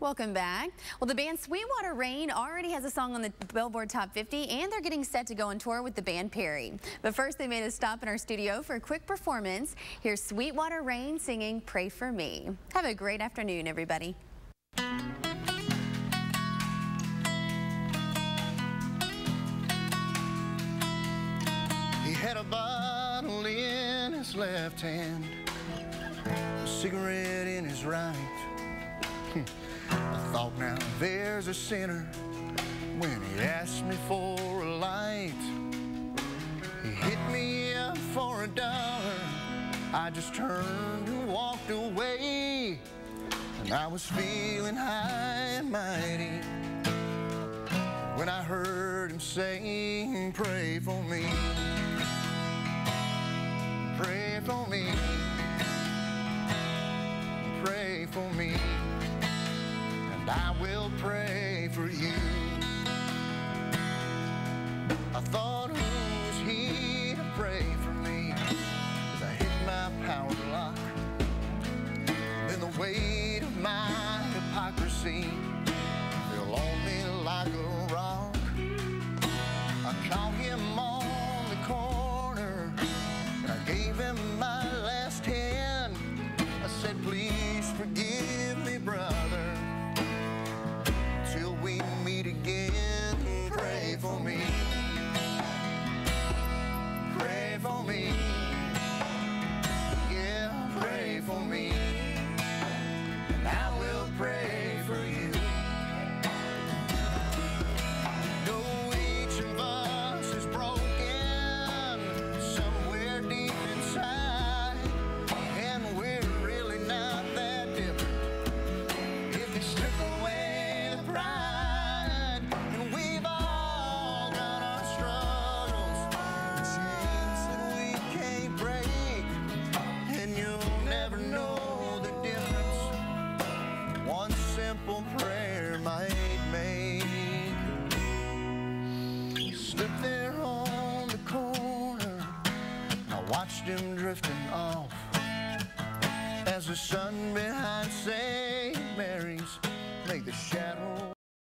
Welcome back. Well, the band Sweetwater Rain already has a song on the Billboard Top 50, and they're getting set to go on tour with the band Perry. But first, they made a stop in our studio for a quick performance. Here's Sweetwater Rain singing Pray For Me. Have a great afternoon, everybody. He had a bottle in his left hand, a cigarette in his right. I thought, now there's a sinner when he asked me for a light. He hit me up for $1. I just turned and walked away, and I was feeling high and mighty when I heard him saying, pray for me. Pray for me. Pray for me. And I will pray for you. I thought, who's he to pray for me? As I hit my power lock, then the weight of my hypocrisy fell on me like a rock. I caught him on the corner and I gave him my last hand. I said, please forgive me, brother. Till we meet again, pray for me. Pray for me. Yeah, pray for me. And I will pray for you. Know each of us is broken somewhere deep inside, and we're really not that different if we strip away the pride. And we've all got our struggles, chains that we can't break, and you'll never know the difference one simple prayer might make. Stood there on the corner, I watched him drifting off as the sun behind St. Mary's made the shadow